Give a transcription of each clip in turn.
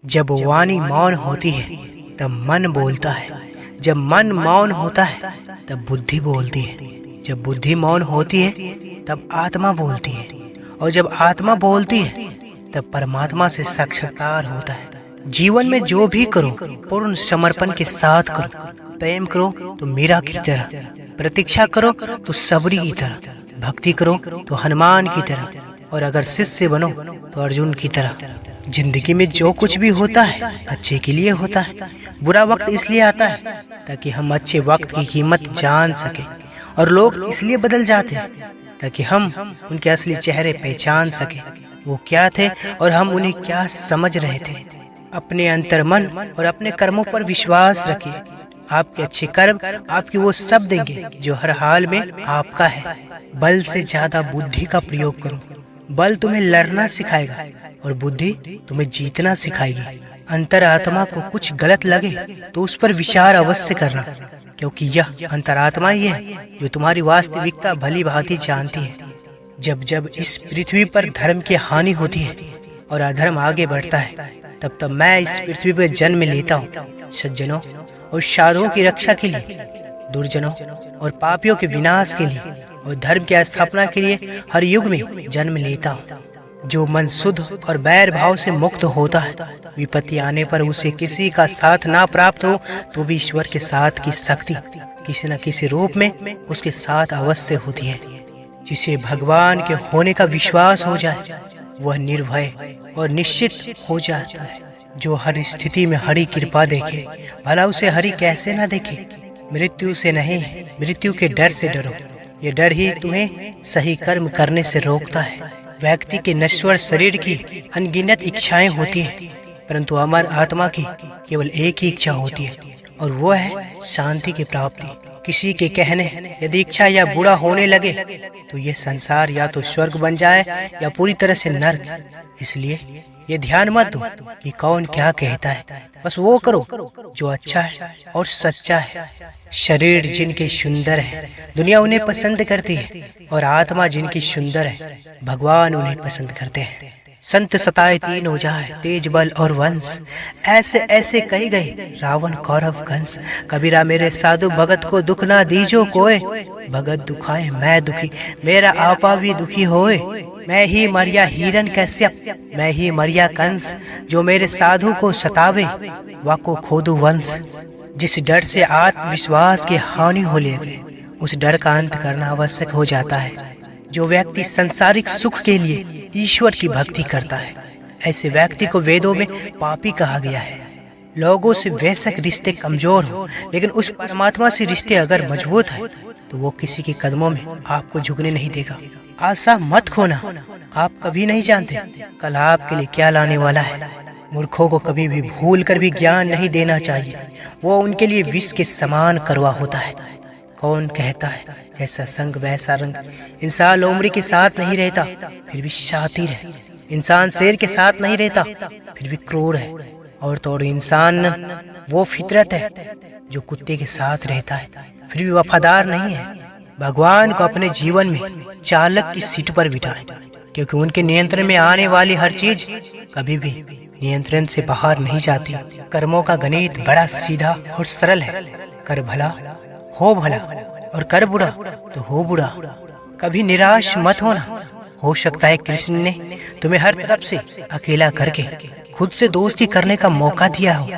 जब वाणी मौन होती है तब मन बोलता है, जब मन मौन होता है तब बुद्धि बोलती है, जब बुद्धि मौन होती है तब आत्मा बोलती है, और जब आत्मा बोलती है तब परमात्मा से साक्षात्कार होता है। जीवन में जो भी करो पूर्ण समर्पण के साथ करो। प्रेम करो तो मीरा की तरह, प्रतीक्षा करो तो सबरी की तरह, भक्ति करो तो हनुमान की तरह, और अगर शिष्य बनो तो अर्जुन की तरह। जिंदगी में जो कुछ भी होता है अच्छे के लिए होता है। बुरा वक्त इसलिए आता है ताकि हम अच्छे वक्त की कीमत जान सके, और लोग इसलिए बदल जाते हैं ताकि हम उनके असली चेहरे पहचान सके। वो क्या थे और हम उन्हें क्या समझ रहे थे। अपने अंतर्मन और अपने कर्मों पर विश्वास रखिए। आपके अच्छे कर्म आपकी वो सब देंगे जो हर हाल में आपका है। बल से ज्यादा बुद्धि का प्रयोग करो। बल तुम्हें लड़ना सिखाएगा और बुद्धि तुम्हें जीतना सिखाएगी। अंतरात्मा को कुछ गलत लगे तो उस पर विचार अवश्य करना, क्योंकि यह अंतरात्मा ही है जो तुम्हारी वास्तविकता भली भांति जानती है। जब जब इस पृथ्वी पर धर्म की हानि होती है और अधर्म आगे बढ़ता है, तब तब मैं इस पृथ्वी पर जन्म लेता हूँ, सज्जनों और साधुओं की रक्षा के लिए, दुर्जनों और पापियों के विनाश के लिए, और धर्म की स्थापना के लिए हर युग में जन्म लेता हूँ। जो मन शुद्ध और बैर भाव से मुक्त होता है, विपत्ति आने पर उसे किसी का साथ ना प्राप्त हो तो भी ईश्वर के साथ की शक्ति किसी न किसी रूप में उसके साथ अवश्य होती है। जिसे भगवान के होने का विश्वास हो जाए वह निर्भय और निश्चित हो जाता है। जो हर स्थिति में हरि कृपा देखे, भला उसे हरि कैसे ना देखे। मृत्यु से नहीं, मृत्यु के डर से डरो। ये डर ही तुम्हें सही कर्म करने से रोकता है। व्यक्ति के नश्वर शरीर की अनगिनत इच्छाएं होती है, परंतु अमर आत्मा की केवल एक ही इच्छा होती है, और वो है शांति की प्राप्ति। किसी के कहने यदि इच्छा या बुरा होने लगे तो ये संसार या तो स्वर्ग बन जाए या पूरी तरह से नर्क। इसलिए ये ध्यान मत दो कि कौन क्या कहता है, बस वो करो जो अच्छा है और सच्चा है। शरीर जिनके सुंदर है दुनिया उन्हें पसंद करती है, और आत्मा जिनकी सुंदर है भगवान उन्हें पसंद करते हैं। संत सताए तीन हो जाए, तेज बल और वंश, ऐसे ऐसे कही गए रावण कौरव कंस। कबीरा मेरे साधु भगत को दुख ना दीजो कोय, भगत दुखाए मैं दुखी, मेरा आपा भी दुखी होए। मैं ही मरिया हिरण कश्यप, मैं ही मरिया कंस, जो मेरे साधु को सतावे वाको खोदू वंश। जिस डर से आत्मविश्वास की हानि हो लगे उस डर का अंत करना आवश्यक हो जाता है। जो व्यक्ति सांसारिक सुख के लिए ईश्वर की भक्ति करता है, ऐसे व्यक्ति को वेदों में पापी कहा गया है। लोगों से वैसे रिश्ते कमजोर हो, लेकिन उस परमात्मा से रिश्ते अगर मजबूत है तो वो किसी के कदमों में आपको झुकने नहीं देगा। आशा मत खोना, आप कभी नहीं जानते कल आपके लिए क्या लाने वाला है। मूर्खों को कभी भी भूल कर भी ज्ञान नहीं देना चाहिए, वो उनके लिए विष के समान कड़वा होता है। कौन कहता है जैसा संग वैसा रंग। इंसान लोमड़ी के साथ नहीं रहता फिर भी शातिर है, इंसान शेर के साथ नहीं रहता फिर भी क्रूर है, और तो और इंसान वो फितरत है जो कुत्ते के साथ रहता है फिर भी वफादार नहीं है। भगवान को अपने जीवन में चालक की सीट पर बिठाएं, क्योंकि उनके नियंत्रण में आने वाली हर चीज कभी भी नियंत्रण से बाहर नहीं जाती। कर्मों का गणित बड़ा सीधा और सरल है। कर भला हो भला और कर बुरा तो हो बुरा। कभी निराश मत होना, हो सकता है कृष्ण ने तुम्हें हर तरफ से अकेला करके खुद से दोस्ती करने का मौका दिया हो।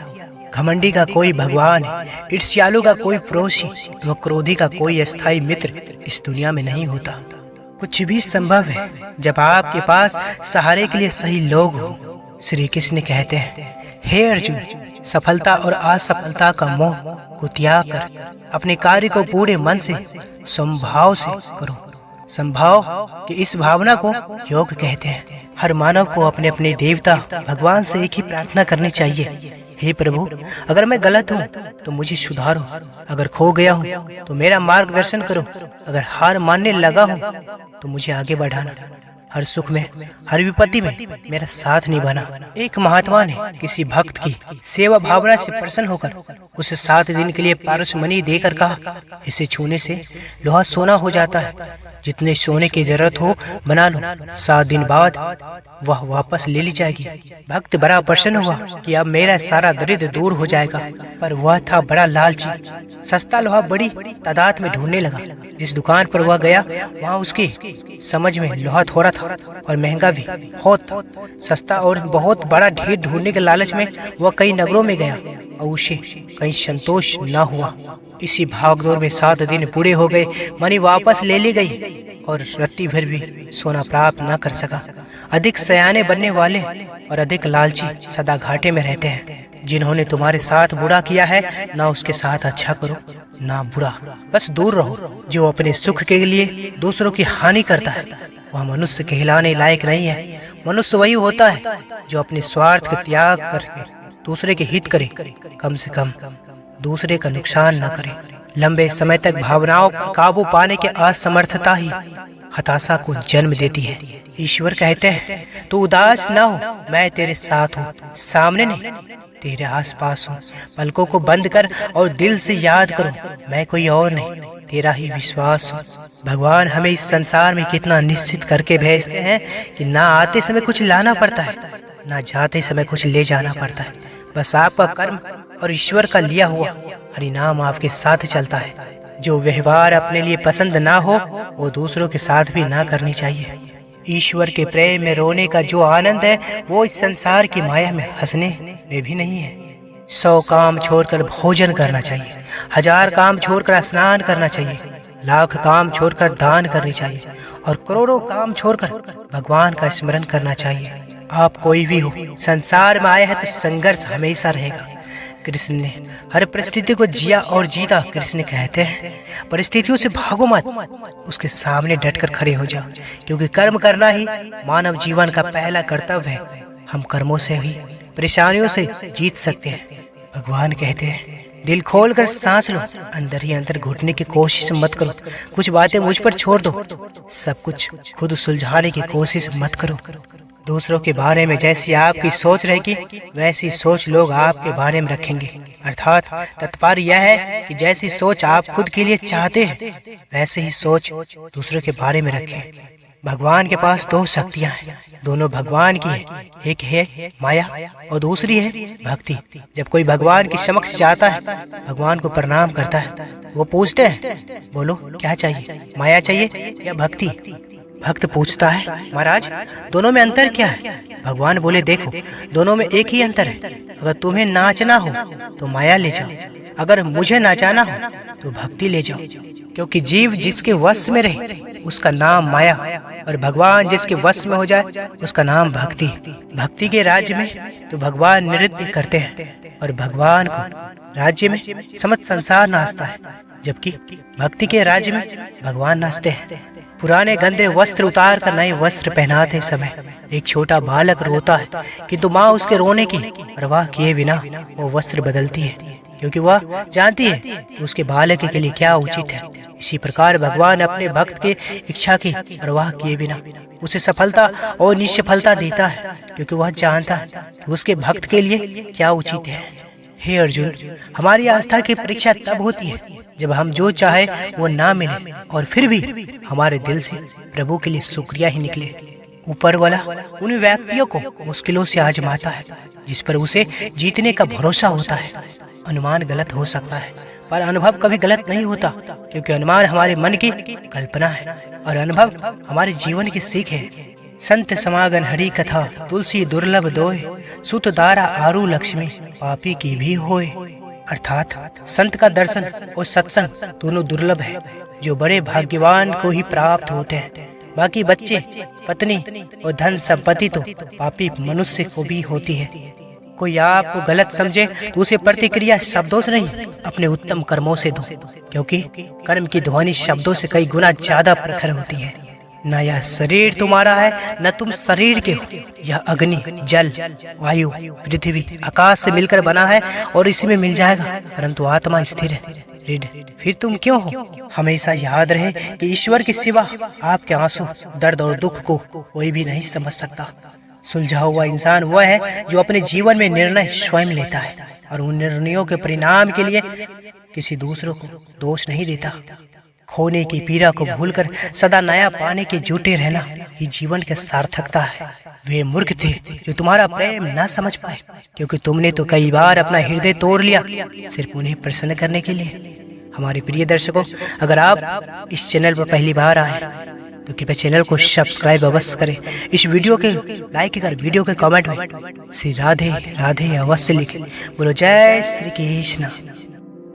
घमंडी का कोई भगवान, ईर्ष्यालु का कोई पड़ोसी, व क्रोधी का कोई अस्थाई मित्र इस दुनिया में नहीं होता। कुछ भी संभव है जब आपके पास सहारे के लिए सही लोग हो। श्री कृष्ण कहते हैं, हे अर्जुन, सफलता और असफलता का मोह को त्याग कर अपने कार्य को पूरे मन से समभाव से करो। संभाव की इस भावना को योग कहते हैं। हर मानव को अपने अपने देवता भगवान से एक ही प्रार्थना करनी चाहिए, हे प्रभु, अगर मैं गलत हूँ तो मुझे सुधारो, अगर खो गया हूँ तो मेरा मार्गदर्शन करो, अगर हार मानने लगा हूँ तो मुझे आगे बढ़ाना। हर सुख में, हर विपत्ति में मेरा साथ निभाना। एक महात्मा ने किसी भक्त की सेवा भावना से प्रसन्न होकर उसे 7 दिन के लिए पारसमणि देकर कहा, इसे छूने से लोहा सोना हो जाता है, जितने सोने की जरूरत हो बना लो, 7 दिन बाद वह वापस ले ली जाएगी। भक्त बड़ा प्रसन्न हुआ कि अब मेरा सारा दरिद्र दूर हो जाएगा, पर वह था बड़ा लालची। सस्ता लोहा बड़ी तादाद में ढूंढने लगा। जिस दुकान पर वह गया वहाँ उसकी समझ में लोहा थोड़ा था और महंगा भी बहुत था। सस्ता और बहुत बड़ा ढेर ढूंढने के लालच में वह कई नगरों में गया और उसे कहीं संतोष न हुआ। इसी भागदौड़ में 7 दिन पूरे हो गए। मणि वापस ले ली गई और रत्ती भर भी सोना प्राप्त न कर सका। अधिक सयाने बनने वाले और अधिक लालची सदा घाटे में रहते हैं। जिन्होंने तुम्हारे साथ बुरा किया है, ना उसके साथ अच्छा करो ना बुरा, बस दूर रहो। जो अपने सुख के लिए दूसरों की हानि करता है वह मनुष्य कहलाने लायक नहीं है। मनुष्य वही होता है जो अपने स्वार्थ का त्याग करके दूसरे के हित करे, कम से कम दूसरे का नुकसान न करे। लंबे समय तक भावनाओं पर काबू पाने की असमर्थता ही हताशा को जन्म देती है। ईश्वर कहते हैं, तू उदास न हो, मैं तेरे साथ हूँ, सामने नहीं तेरे आसपास हूँ। पलकों को बंद कर और दिल से याद करो, मैं कोई और नहीं, तेरा ही विश्वास हूँ। भगवान हमें इस संसार में कितना निश्चित करके भेजते हैं कि ना आते समय कुछ लाना पड़ता है, ना जाते समय कुछ ले जाना पड़ता है। बस आपका कर्म और ईश्वर का लिया हुआ हरिनाम आपके साथ चलता है। जो व्यवहार अपने लिए पसंद ना हो वो दूसरों के साथ भी ना करनी चाहिए। ईश्वर के प्रेम में रोने का जो आनंद है वो इस संसार की माया में हंसने में भी नहीं है। 100 काम छोड़कर भोजन करना चाहिए, 1000 काम छोड़कर स्नान करना चाहिए, 1,00,000 काम छोड़कर दान करनी चाहिए और करोड़ों काम छोड़कर भगवान का स्मरण करना चाहिए। आप कोई भी हो, संसार में आए हैं तो संघर्ष हमेशा रहेगा। कृष्ण ने हर परिस्थिति को जिया और जीता। कृष्ण कहते हैं, परिस्थितियों से भागो मत, उसके सामने डटकर खड़े हो जाओ, क्योंकि कर्म करना ही मानव जीवन का पहला कर्तव्य है। हम कर्मों से ही परेशानियों से जीत सकते हैं। भगवान कहते हैं, दिल खोल कर सांस लो, अंदर ही अंदर घुटने की कोशिश मत करो। कुछ बातें मुझ पर छोड़ दो, सब कुछ खुद सुलझाने की कोशिश मत करो। दूसरों के बारे में जैसी आपकी सोच रहेगी वैसी सोच लोग आपके बारे में रखेंगे। अर्थात तात्पर्य यह है कि जैसी सोच आप खुद के लिए चाहते हैं वैसे ही सोच दूसरों के बारे में रखें। भगवान के पास 2 शक्तियां हैं, दोनों भगवान की है। एक है माया और दूसरी है भक्ति। जब कोई भगवान के समक्ष जाता है, भगवान को प्रणाम करता है, वो पूछते हैं, बोलो क्या चाहिए, माया चाहिए या भक्ति? भक्त पूछता है, महाराज दोनों में अंतर क्या है? भगवान बोले, देखो दोनों में एक ही अंतर है। अगर तुम्हें नाचना हो तो माया ले जाओ, अगर मुझे नाचाना हो तो भक्ति ले जाओ। क्योंकि जीव जिसके वश में रहे उसका नाम माया, और भगवान जिसके वश में हो जाए उसका नाम भक्ति। भक्ति के राज्य में तो भगवान नृत्य करते हैं और भगवान को राज्य में समस्त संसार नाचता है, जबकि भक्ति के राज्य में भगवान नाचते हैं। पुराने गंदे वस्त्र उतार कर नए वस्त्र पहनाते समय एक छोटा बालक रोता है, किंतु माँ उसके रोने की परवाह किए बिना वो वस्त्र बदलती है, क्योंकि वह जानती है कि उसके बालक के लिए क्या उचित है। इसी प्रकार भगवान अपने भक्त के इच्छा की परवाह किए बिना उसे सफलता और निष्फलता देता है, क्योंकि वह जानता है कि उसके भक्त के लिए क्या उचित है। हे अर्जुन, हमारी आस्था की परीक्षा तब होती है जब हम जो चाहे वो ना मिले और फिर भी हमारे दिल से प्रभु के लिए शुक्रिया ही निकले। ऊपर वाला उन व्यक्तियों को मुश्किलों से आजमाता है जिस पर उसे जीतने का भरोसा होता है। अनुमान गलत हो सकता है पर अनुभव कभी गलत नहीं होता, क्योंकि अनुमान हमारे मन की कल्पना है और अनुभव हमारे जीवन की सीख है। संत समागम हरि कथा, तुलसी दुर्लभ दोय, सुत दारा आरु लक्ष्मी, पापी की भी होय। अर्थात संत का दर्शन और सत्संग दोनों दुर्लभ है, जो बड़े भाग्यवान को ही प्राप्त होते हैं। बाकी बच्चे, पत्नी और धन संपत्ति तो पापी मनुष्य को भी होती है। कोई आपको गलत समझे तो उसे प्रतिक्रिया शब्दों से नहीं, अपने उत्तम कर्मों से दो, क्योंकि कर्म की ध्वनि शब्दों से कई गुना ज्यादा प्रखर होती है। न यह शरीर तुम्हारा है न तुम शरीर के हो। यह अग्नि, जल, वायु, पृथ्वी, आकाश से मिलकर बना है और इसी में मिल जाएगा, परंतु आत्मा स्थिर है। रिड, फिर तुम क्यों हो? हमेशा याद रहे कि ईश्वर के सिवा आपके आंसू, दर्द और दुख को कोई भी नहीं समझ सकता। सुलझा हुआ इंसान वह है जो अपने जीवन में निर्णय स्वयं लेता है और उन निर्णयों के परिणाम के लिए किसी दूसरों को दोष नहीं देता। खोने की पीड़ा को भूलकर सदा नया पाने के जुटे रहना ही जीवन की सार्थकता है। वे मूर्ख थे जो तुम्हारा प्रेम न समझ पाए, क्योंकि तुमने तो कई बार अपना हृदय तोड़ लिया सिर्फ उन्हें प्रसन्न करने के लिए। हमारे प्रिय दर्शकों, अगर आप इस चैनल पर पहली बार आए तो कृपया चैनल को सब्सक्राइब अवश्य करें। इस वीडियो के लाइक कर वीडियो के कमेंट में श्री राधे राधे अवश्य लिखें। बोलो जय श्री कृष्ण।